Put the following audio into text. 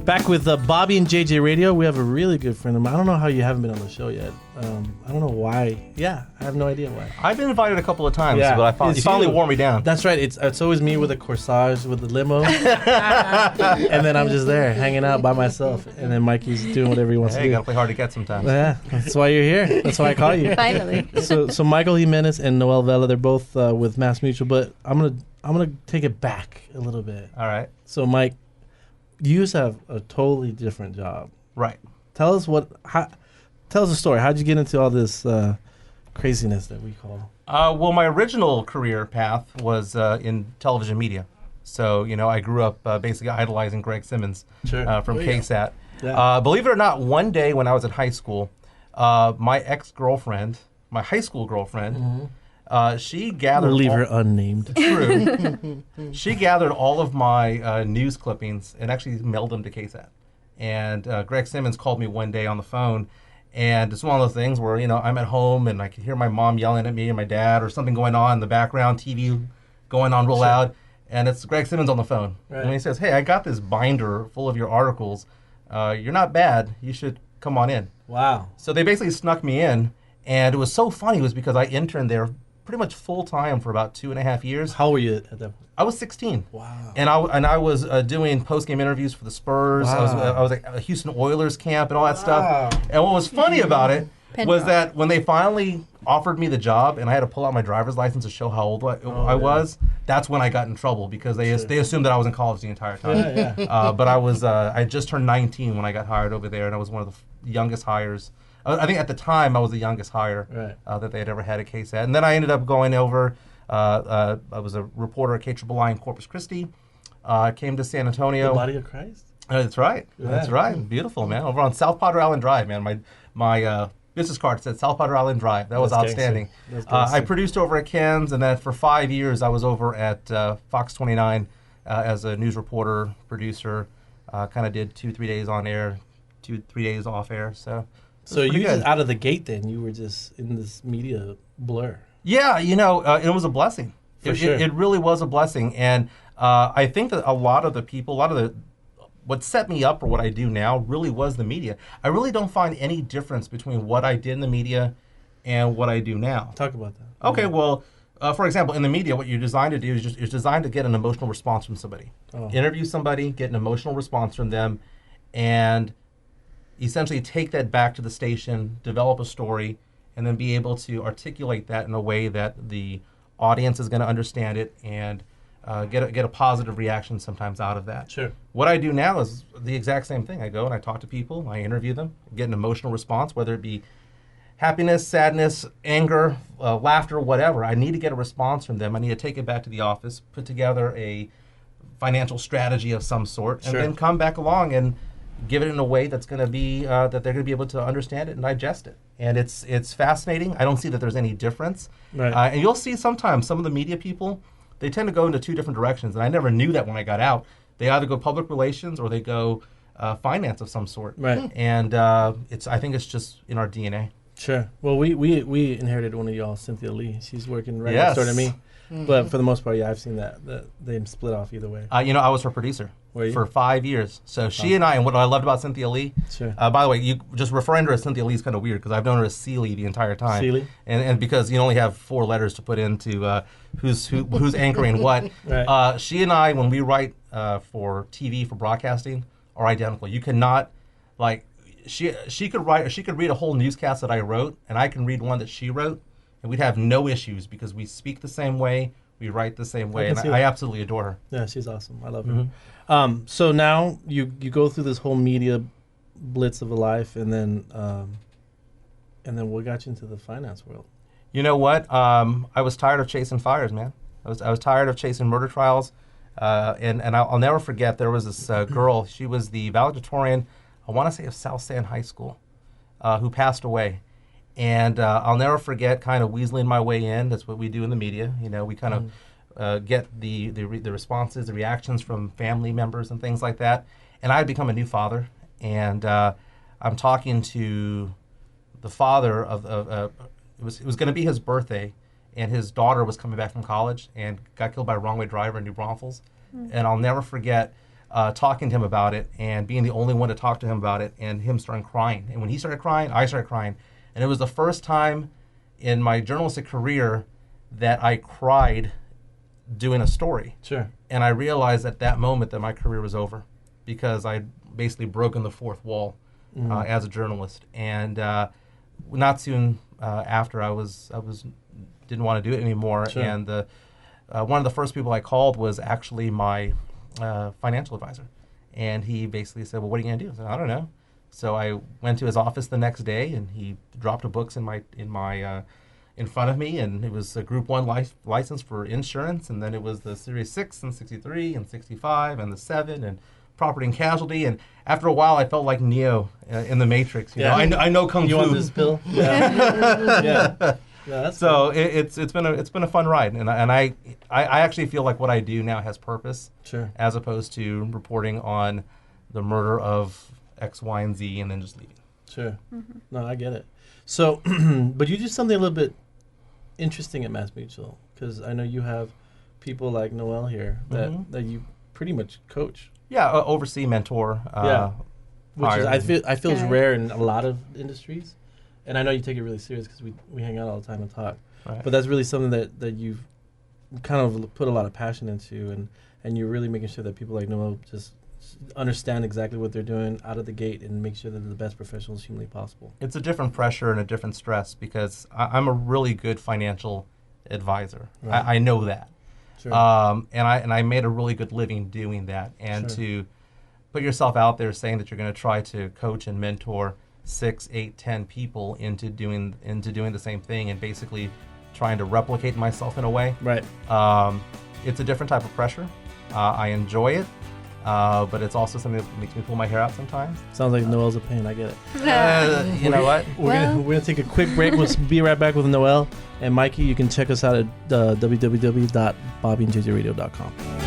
Back with Bobby and JJ Radio. We have a really good friend of mine. I don't know how you haven't been on the show yet. I don't know why. Yeah, I have no idea why. I've been invited a couple of times, Yeah, but you finally wore me down. That's right. It's always me with a corsage with the limo, and then I'm just there hanging out by myself, and then Mikey's doing whatever he wants to do. You gotta play hard to get sometimes. Yeah, that's why you're here. That's why I call you. Finally. So Michael Jimenez and Noel Vela, they're both with MassMutual, but I'm gonna take it back a little bit. All right. So Mike, you have a totally different job. Right. Tell us tell us a story. How'd you get into all this craziness that we call? Well, my original career path was in television media. So, I grew up basically idolizing Greg Simmons from KSAT. Yeah. Believe it or not, one day when I was in high school, my ex-girlfriend, my high school girlfriend, she gathered... We'll leave her unnamed. True. She gathered all of my news clippings and actually mailed them to KSAT. And Greg Simmons called me one day on the phone, and it's one of those things where, I'm at home and I can hear my mom yelling at me and my dad or something going on in the background, TV going on real loud, and it's Greg Simmons on the phone. Right. And he says, "Hey, I got this binder full of your articles. You're not bad. You should come on in." Wow. So they basically snuck me in, and it was so funny was because I interned there pretty much full time for about 2.5 years. How old were you at that point? I was 16. Wow. And I was doing post game interviews for the Spurs. Wow. I was at a Houston Oilers camp and all that stuff. And what was funny about it was that when they finally offered me the job and I had to pull out my driver's license to show how old I was, that's when I got in trouble because they assumed that I was in college the entire time. But I just turned 19 when I got hired over there, and I was one of the youngest hires. I think at the time I was the youngest hire that they had ever had at KSAT. And then I ended up going over. I was a reporter at KAAA in Corpus Christi. Came to San Antonio. The Body of Christ? That's right. Yeah. That's right. Beautiful, man. Over on South Padre Island Drive, man. My business card said South Padre Island Drive. That was outstanding. I produced over at Ken's, and then for 5 years I was over at Fox 29 as a news reporter, producer. Kind of did 2-3 days on air, 2-3 days off air. So you just out of the gate then, you were just in this media blur. Yeah, it was a blessing. It really was a blessing. And I think that a lot of what set me up for what I do now really was the media. I really don't find any difference between what I did in the media and what I do now. Talk about that. Okay, well, for example, in the media, what you're designed to do is you're designed to get an emotional response from somebody. Interview somebody, get an emotional response from them, and essentially take that back to the station, develop a story, and then be able to articulate that in a way that the audience is going to understand it and get a positive reaction sometimes out of that. Sure. What I do now is the exact same thing. I go and I talk to people, I interview them, get an emotional response, whether it be happiness, sadness, anger, laughter, whatever. I need to get a response from them. I need to take it back to the office, put together a financial strategy of some sort, and then come back along and give it in a way that's going to be that they're going to be able to understand it and digest it. And it's fascinating. I don't see that there's any difference. Right. And you'll see sometimes some of the media people, they tend to go into two different directions. And I never knew that when I got out. They either go public relations or they go finance of some sort. Right. And I think it's just in our DNA. Sure. Well, we inherited one of y'all, Cynthia Lee. She's working right next door to me. Mm-hmm. But for the most part, I've seen that they split off either way. I was her producer for 5 years. So she and I, and what I loved about Cynthia Lee, by the way, you just referring to her as Cynthia Lee is kind of weird because I've known her as Celie the entire time. Celie? And because you only have 4 letters to put into who's anchoring what. Right. She and I, when we write for TV, for broadcasting, are identical. You cannot, she could read a whole newscast that I wrote, and I can read one that she wrote, and we'd have no issues because we speak the same way, we write the same way, and I absolutely adore her. Yeah, she's awesome. I love her. So now you go through this whole media blitz of a life, and then what got you into the finance world? You know what? I was tired of chasing fires, man. I was tired of chasing murder trials, and I'll never forget. There was this girl. She was the valedictorian, I want to say, of South San High School, who passed away. And I'll never forget kind of weaseling my way in. That's what we do in the media. We kind of get the responses, the reactions from family members and things like that. And I had become a new father. And I'm talking to the father of it was going to be his birthday, and his daughter was coming back from college and got killed by a wrong-way driver in New Braunfels. And I'll never forget talking to him about it and being the only one to talk to him about it, and him starting crying. And when he started crying, I started crying. And it was the first time in my journalistic career that I cried doing a story. Sure. And I realized at that moment that my career was over, because I'd basically broken the fourth wall as a journalist. And not soon after, I didn't want to do it anymore. Sure. And one of the first people I called was actually my financial advisor. And he basically said, well, what are you going to do? I said, I don't know. So I went to his office the next day, and he dropped a books in front of me, and it was a Group 1 license for insurance, and then it was the Series 6 and 63 and 65 and the 7 and property and casualty. And after a while, I felt like Neo in the Matrix. You know, I know Kung Fu. You want this pill? Yeah. Yeah. That's so it's been a fun ride, and I actually feel like what I do now has purpose, Sure. as opposed to reporting on the murder of X, Y, and Z and then just leaving. Sure. No, I get it. So, but you do something a little bit interesting at MassMutual, because I know you have people like Noel here that you pretty much coach. Yeah, oversee, mentor. Which is, I feel is Okay. rare in a lot of industries. And I know you take it really serious because we hang out all the time and talk. Right. But that's really something that you've kind of put a lot of passion into, and you're really making sure that people like Noel just understand exactly what they're doing out of the gate and make sure that they're the best professionals humanly possible. It's a different pressure and a different stress, because I'm a really good financial advisor. Right. I know that. Sure. And I made a really good living doing that. And Sure. to put yourself out there saying that you're going to try to coach and mentor 6, 8, 10 people into doing the same thing, and basically trying to replicate myself in a way. Right. It's a different type of pressure. I enjoy it, but it's also something that makes me pull my hair out sometimes. Sounds like Noel's a pain. I get it. You know what? We're gonna take a quick break. We'll be right back with Noel and Mikey. You can check us out at www.bobbyandjjradio.com.